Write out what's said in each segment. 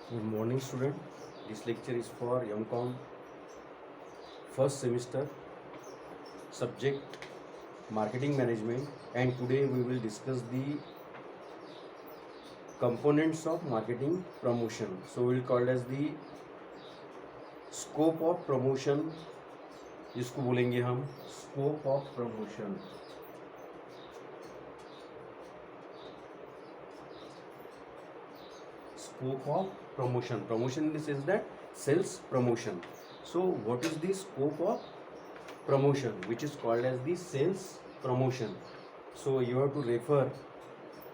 Good morning, student. This lecture is for MCOM first semester, subject marketing management, and today we will discuss the components of marketing promotion. So we will call as the scope of promotion, जिसको बोलेंगे हम scope of promotion. Scope of promotion. Promotion in the sense that sales promotion. So what is the scope of promotion, which is called as the sales promotion? So you have to refer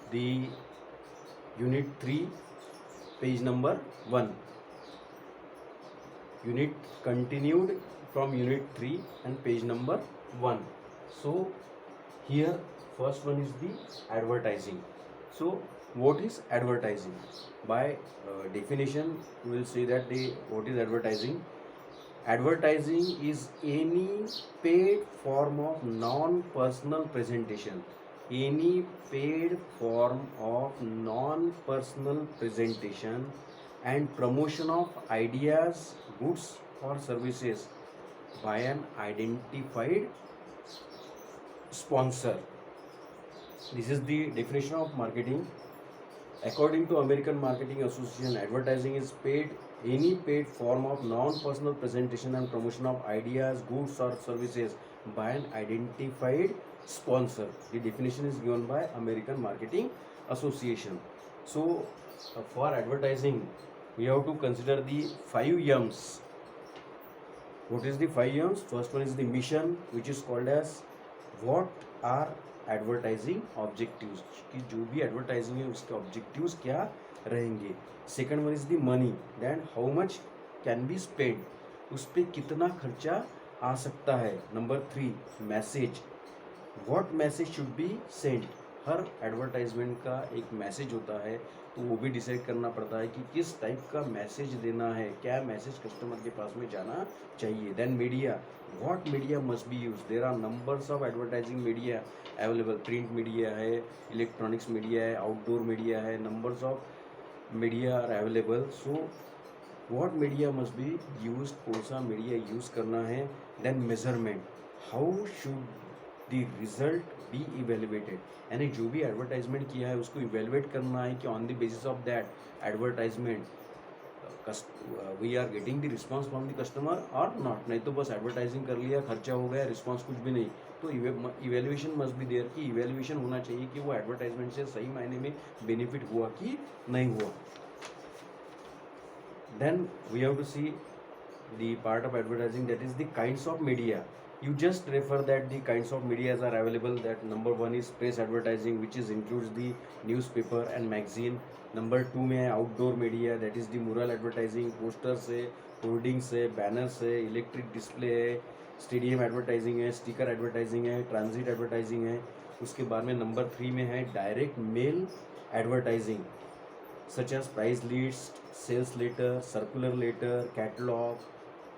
the unit 3, page number 1. Unit continued from unit 3 and page number 1. So here first one is the advertising. So what is advertising? By definition we will say that what is advertising. Advertising is any paid form of non-personal presentation. Any paid form of non-personal presentation and promotion of ideas, goods or services by an identified sponsor. This is the definition of marketing. According to American Marketing Association, advertising is any paid form of non-personal presentation and promotion of ideas, goods or services by an identified sponsor. The definition is given by American Marketing Association. So for advertising, we have to consider the 5 M's. What is the 5 M's? First one is the mission, which is called as what are advertising objectives, कि जो भी advertising है उसके objectives क्या रहेंगे. Second one is the money, then how much can be spend, उस पर कितना खर्चा आ सकता है. नंबर 3 message, what message should be send. हर एडवर्टाइजमेंट का एक मैसेज होता है, तो वो भी डिसाइड करना पड़ता है कि किस टाइप का मैसेज देना है, क्या मैसेज कस्टमर के पास में जाना चाहिए. Then media, what media must be use. There are numbers of advertising media available. Print media है, इलेक्ट्रॉनिक्स मीडिया है, आउटडोर मीडिया है, numbers of media are available. So what media must be use, कौन सा media use करना है. Then measurement, how should the result be evaluated. यानी जो भी एडवर्टाइजमेंट किया है उसको इवेल्युएट करना है कि on the basis of that advertisement we are getting the response from the customer और नॉट. नहीं तो बस एडवर्टाइजिंग कर लिया, खर्चा हो गया, रिस्पॉन्स कुछ भी नहीं. तो इवेल्युएशन मस्ट बी देयर, कि इवेल्युएशन होना चाहिए कि वो एडवर्टाइजमेंट से सही मायने में बेनिफिट हुआ कि नहीं हुआ. Then we have to see the part of advertising, that is the kinds of media. You just refer that the kinds of medias are available. That number 1 is press advertising, which is includes the newspaper and magazine. number 2 में है outdoor media, that is the mural advertising, posters है, hoardings है, banners है, electric display है, stadium advertising है, sticker advertising है, transit advertising है. उसके बाद में number 3 में है direct mail advertising, such as price list, sales letter, circular letter, catalog.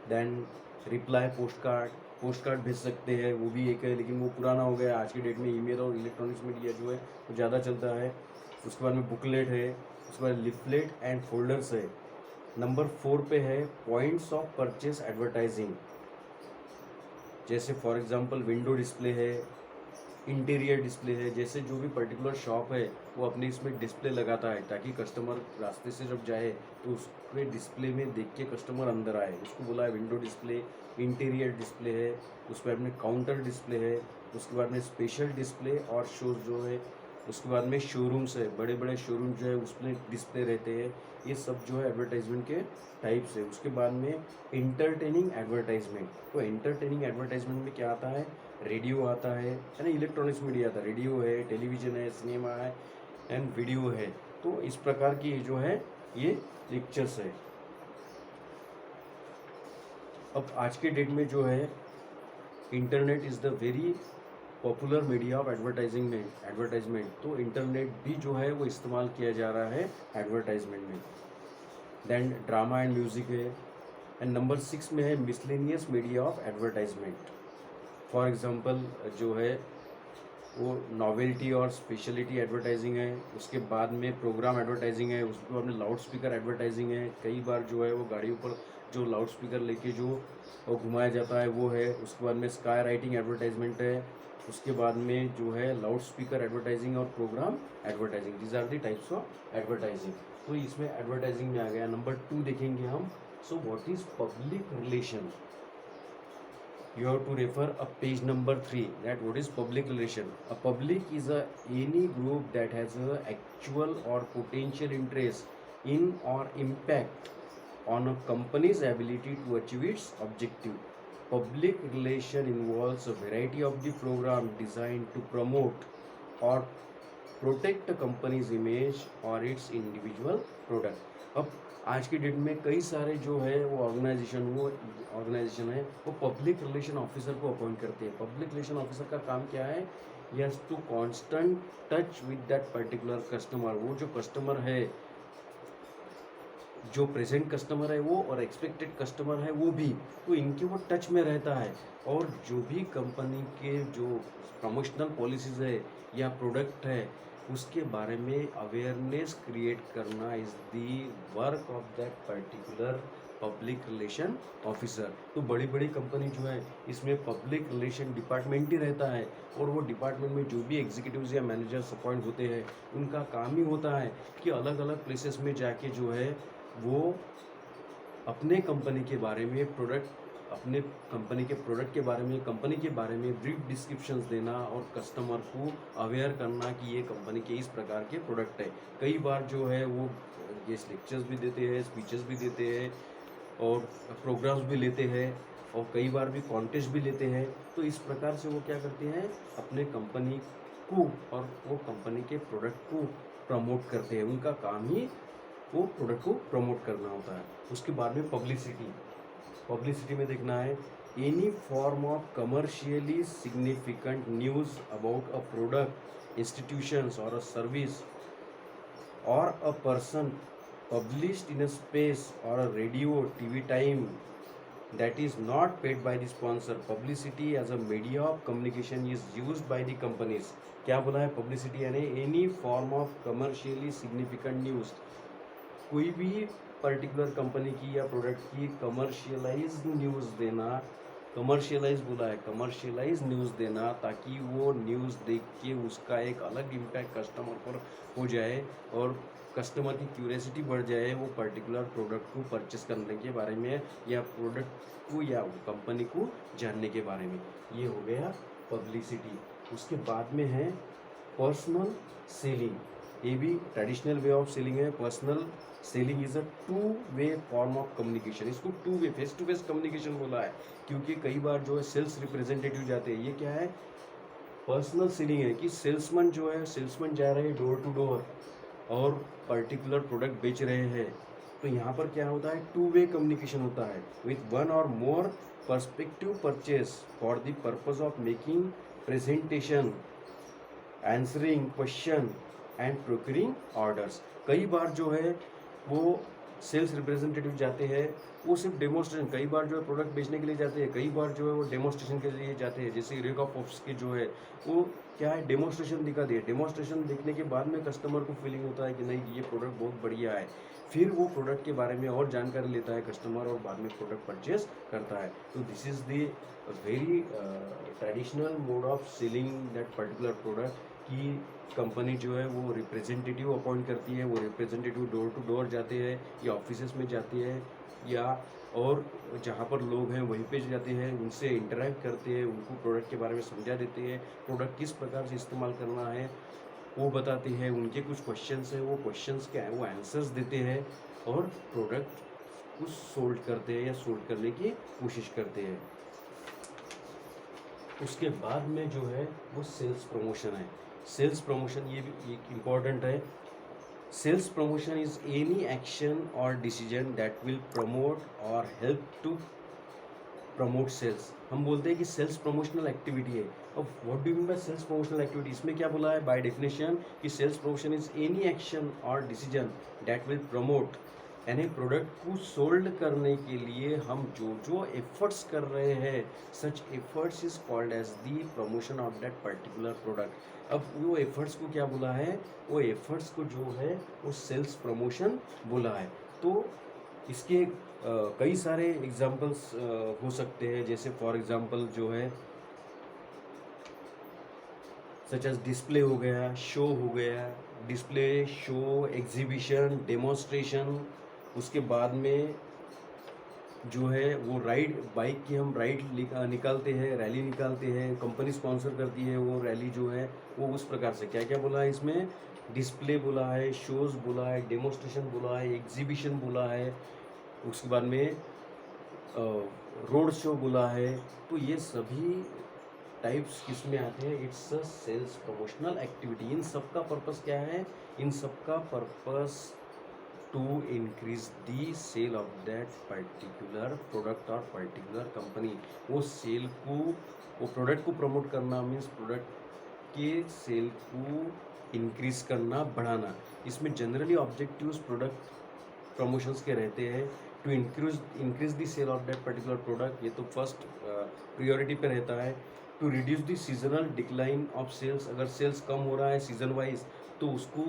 Then reply post card भेज सकते हैं, वो भी एक है, लेकिन वो पुराना हो गया. आज की डेट में ईमेल और इलेक्ट्रॉनिक्स मीडिया जो है वो ज़्यादा चलता है. उसके बाद में बुकलेट है, उसके बाद लिफलेट एंड फोल्डर्स है. नंबर 4 पे है पॉइंट्स ऑफ परचेस एडवर्टाइजिंग, जैसे फॉर एग्जांपल विंडो डिस्प्ले है, इंटीरियर डिस्प्ले है. जैसे जो भी पर्टिकुलर शॉप है वो अपने इसमें डिस्प्ले लगाता है ताकि कस्टमर रास्ते से जब जाए तो उसके डिस्प्ले में देख के कस्टमर अंदर आए, उसको बोला है विंडो डिस्प्ले. इंटीरियर डिस्प्ले है, उस पर अपने काउंटर डिस्प्ले है. उसके बाद में स्पेशल डिस्प्ले और शोज जो है. उसके बाद में शोरूम्स है, बड़े बड़े शोरूम जो है उसमें डिस्प्ले रहते हैं. ये सब जो है एडवर्टाइजमेंट के टाइप्स है. उसके बाद में इंटरटेनिंग एडवर्टाइजमेंट. तो इंटरटेनिंग एडवर्टाइजमेंट में क्या आता है, रेडियो आता है ना, इलेक्ट्रॉनिक्स मीडिया आता है, रेडियो है, टेलीविज़न है, सिनेमा है एंड वीडियो है. तो इस प्रकार की जो है ये लेक्चर्स है. अब आज के डेट में जो है internet is the very popular media of advertisement. तो इंटरनेट भी जो है वो इस्तेमाल किया जा रहा है एडवर्टाइजमेंट में. देन ड्रामा एंड म्यूज़िक है. एंड नंबर 6 में है miscellaneous media of advertisement. For example जो है वो नॉवेल्टी और स्पेशलिटी एडवर्टाइजिंग है, उसके बाद में प्रोग्राम एडवर्टाइजिंग है, उसके बाद में लाउड स्पीकर एडवर्टाइजिंग है, कई बार जो है वो गाड़ियों पर जो लाउड स्पीकर लेके जो वो घुमाया जाता है वो है, उसके बाद में स्काई राइटिंग एडवर्टाइजमेंट है, उसके बाद में जो है लाउड स्पीकर एडवर्टाइजिंग और program advertising, these are the types of advertising. तो इसमें एडवर्टाइजिंग में आ गया। नंबर 2 देखेंगे हम। So what is public relation? You have to refer a page number 3, that what is public relation. A public is a any group that has a actual or potential interest in or impact on a company's ability to achieve its objective. Public relation involves a variety of the program designed to promote or protect a company's image or its individual product. अब आज की date में कई सारे जो है वो organization है वो पब्लिक रिलेशन ऑफिसर को अपॉइंट करते हैं। पब्लिक रिलेशन ऑफिसर का काम क्या है? Yes, to constant touch with that particular customer. वो जो कस्टमर है, जो प्रेजेंट कस्टमर है वो और एक्सपेक्टेड कस्टमर है वो भी, तो इनके वो टच में रहता है। और जो भी कंपनी के जो प्रमोशनल पॉलिसीज है या प्रोडक्ट है उसके बारे में अवेयरनेस क्रिएट करना is the work of that particular public relation officer. तो बड़ी बड़ी कंपनी जो है इसमें पब्लिक रिलेशन डिपार्टमेंट ही रहता है, और वो डिपार्टमेंट में जो भी एग्जीक्यूटिव्स या मैनेजर्स अपॉइंट होते हैं उनका काम ही होता है कि अलग अलग प्लेसेस में जाके जो है वो अपने कंपनी के बारे में अपने कंपनी के प्रोडक्ट के बारे में, कंपनी के बारे में ब्रीफ डिस्क्रिप्शंस देना और कस्टमर को अवेयर करना कि ये कंपनी के इस प्रकार के प्रोडक्ट है। कई बार जो है वो गेस्ट लेक्चर्स भी देते हैं, स्पीचेस भी देते हैं और प्रोग्राम्स भी लेते हैं और कई बार भी कॉन्टेस्ट भी लेते हैं। तो इस प्रकार से वो क्या करते हैं, अपने कंपनी को और वो कंपनी के प्रोडक्ट को प्रमोट करते हैं। उनका काम ही वो प्रोडक्ट को प्रमोट करना होता है। उसके बाद में पब्लिसिटी में देखना है any form of commercially significant news about a product, institutions और अ सर्विस और a person published in a space or a radio TV time that is not paid by the sponsor. Publicity as a media of communication is used by the companies. क्या बोला है? Publicity यानी any form of commercially significant news, कोई भी particular company की या product की commercialise news देना। कमर्शियलाइज बोला है, कमर्शियलाइज न्यूज़ देना ताकि वो न्यूज़ देख के उसका एक अलग इम्पैक्ट कस्टमर पर हो जाए और कस्टमर की क्यूरियोसिटी बढ़ जाए वो पर्टिकुलर प्रोडक्ट को परचेस करने के बारे में या प्रोडक्ट को या कंपनी को जानने के बारे में। ये हो गया पब्लिसिटी। उसके बाद में है पर्सनल सेलिंग। ये भी ट्रेडिशनल वे ऑफ सेलिंग है। Personal selling is a two way form of communication. इसको two way, face to face communication बोला है क्योंकि कई बार जो है सेल्स रिप्रेजेंटेटिव जाते हैं। ये क्या है? पर्सनल सेलिंग है कि सेल्समैन जो है, सेल्समैन जा रहे हैं डोर टू डोर और पर्टिकुलर प्रोडक्ट बेच रहे हैं। तो यहाँ पर क्या होता है? टू वे कम्युनिकेशन होता है विथ वन और more perspective purchase for the purpose of making presentation, answering question and procuring orders. कई बार जो है वो सेल्स रिप्रेजेंटेटिव जाते हैं, वो सिर्फ डेमोस्ट्रेशन, कई बार जो है प्रोडक्ट बेचने के लिए जाते हैं, कई बार जो है वो डेमोस्ट्रेशन के लिए जाते हैं। जैसे रेगा पॉप्स के जो है वो क्या है, डेमोस्ट्रेशन दिखा दिए। डेमोस्ट्रेशन देखने के बाद में कस्टमर को फीलिंग होता है कि नहीं ये प्रोडक्ट बहुत बढ़िया है, फिर वो प्रोडक्ट के बारे में और जानकारी लेता है कस्टमर और बाद में प्रोडक्ट परचेज करता है। तो this is the very traditional mode of selling that particular product कि कंपनी जो है वो रिप्रेजेंटेटिव अपॉइंट करती है, वो रिप्रेजेंटेटिव डोर टू डोर जाते हैं या ऑफिसेस में जाती है या और जहाँ पर लोग हैं वहीं पे जाते हैं, उनसे इंटरेक्ट करते हैं, उनको प्रोडक्ट के बारे में समझा देते हैं, प्रोडक्ट किस प्रकार से इस्तेमाल करना है वो बताते हैं। उनके कुछ क्वेश्चंस हैं, वो क्वेश्चंस क्या है वो आंसर्स देते हैं और प्रोडक्ट को सोल्ड करते हैं या सोल्ड करने की कोशिश करते हैं। उसके बाद में जो है वो सेल्स प्रमोशन है। सेल्स प्रमोशन ये भी एक इम्पॉर्टेंट है। Sales promotion is any action और डिसीजन दैट विल प्रमोट और हेल्प टू प्रमोट सेल्स। हम बोलते हैं कि सेल्स प्रमोशनल एक्टिविटी है। अब what do you mean by sales promotional activity? इसमें क्या बोला है बाय डेफिनेशन कि sales promotion is any action और डिसीजन दैट विल प्रमोट यानी प्रोडक्ट को सोल्ड करने के लिए हम जो जो एफर्ट्स कर रहे हैं, such efforts is called as the promotion of that particular product. अब वो एफर्ट्स को क्या बोला है, वो एफर्ट्स को जो है वो सेल्स प्रमोशन बोला है। तो इसके कई सारे एग्जांपल्स हो सकते हैं, जैसे फॉर एग्जांपल जो है सच एज डिस्प्ले हो गया, शो हो गया, डिस्प्ले, शो, एग्जीबिशन, डेमोन्स्ट्रेशन। उसके बाद में जो है वो राइड, बाइक की हम राइड निकालते हैं, रैली निकालते हैं, कंपनी स्पॉन्सर करती है वो रैली जो है वो उस प्रकार से। क्या क्या बोला है इसमें, डिस्प्ले बोला है, शोज़ बोला है, डेमोन्स्ट्रेशन बोला है, एग्जीबिशन बोला है, उसके बाद में रोड शो बोला है। तो ये सभी टाइप्स किस में आते हैं, it's a sales promotional activity. इन सब का पर्पस क्या है, इन सब का purpose to increase the sale of that particular product और पर्टिकुलर कंपनी। वो सेल को, वो प्रोडक्ट को प्रमोट करना मीन्स प्रोडक्ट के सेल को इंक्रीज करना, बढ़ाना। इसमें जनरली ऑब्जेक्टिव्स प्रोडक्ट प्रमोशंस के रहते हैं। To increase the sale of that particular product, ये तो फर्स्ट प्रियोरिटी पे रहता है। To reduce the seasonal decline of sales, अगर सेल्स कम हो रहा है सीजन वाइज तो उसको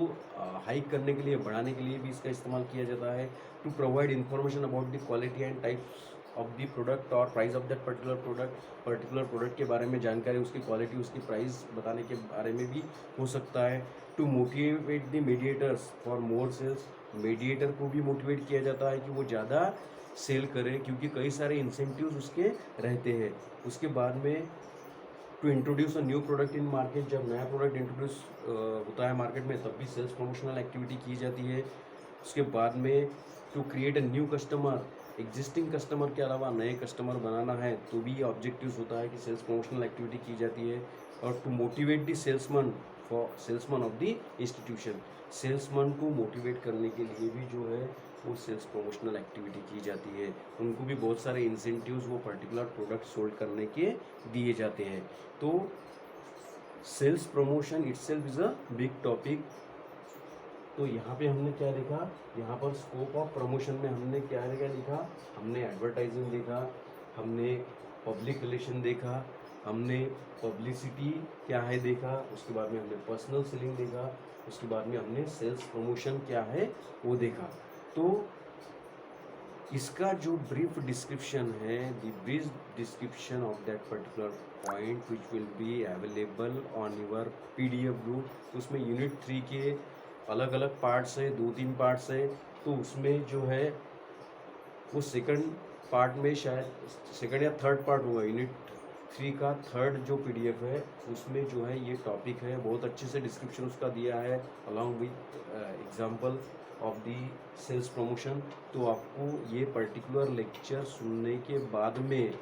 हाइक करने के लिए, बढ़ाने के लिए भी इसका इस्तेमाल किया जाता है। To provide information about the quality and types of the product और price of that particular product के बारे में जानकारी, उसकी क्वालिटी, उसकी प्राइस बताने के बारे में भी हो सकता है। To motivate the mediators for more sales, mediator को भी मोटिवेट किया जाता है कि वो ज़्यादा सेल करे, क्योंकि कई सारे इंसेंटिव्स उसके रहते हैं। उसके बाद में to introduce a new product in market, जब नया प्रोडक्ट इंट्रोड्यूस होता है मार्केट में तब भी सेल्स प्रमोशनल एक्टिविटी की जाती है। उसके बाद में to create a new customer, existing customer के अलावा नए कस्टमर बनाना है तो भी ऑब्जेक्टिव्स होता है कि सेल्स प्रमोशनल एक्टिविटी की जाती है। और to motivate the salesman of the institution, salesman को मोटिवेट करने के लिए भी जो है वो सेल्स प्रमोशनल एक्टिविटी की जाती है। उनको भी बहुत सारे इंसेंटिव्स वो पर्टिकुलर प्रोडक्ट सोल्ड करने के दिए जाते हैं। तो sales promotion itself is a big topic. तो यहाँ पे हमने क्या देखा, यहाँ पर स्कोप ऑफ प्रमोशन में हमने क्या लिखा, हमने एडवर्टाइजिंग देखा, हमने पब्लिक रिलेशन देखा, हमने पब्लिसिटी क्या है देखा, उसके बाद में हमने पर्सनल सेलिंग देखा, उसके बाद में हमने सेल्स प्रमोशन क्या है वो देखा। तो इसका जो ब्रीफ डिस्क्रिप्शन है, the brief description of that particular point which will be available on your PDF group, उसमें यूनिट 3 के अलग अलग पार्ट्स है, 2-3 पार्ट्स है। तो उसमें जो है वो सेकंड पार्ट में, शायद सेकंड या थर्ड पार्ट होगा, यूनिट 3 का थर्ड जो PDF है उसमें जो है ये टॉपिक है, बहुत अच्छे से डिस्क्रिप्शन उसका दिया है along with example of the sales promotion. तो आपको ये पर्टिकुलर लेक्चर सुनने के बाद में,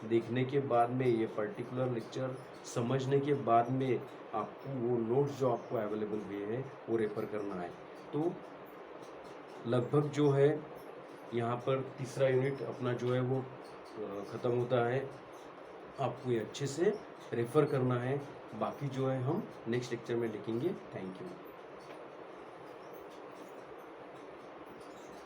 देखने के बाद में, ये पर्टिकुलर लेक्चर समझने के बाद में आपको वो नोट्स जो आपको अवेलेबल हुए हैं वो रेफर करना है। तो लगभग जो है यहाँ पर तीसरा यूनिट अपना जो है वो ख़त्म होता है। आपको ये अच्छे से रेफ़र करना है, बाकी जो है हम नेक्स्ट लेक्चर में लिखेंगे। Thank you.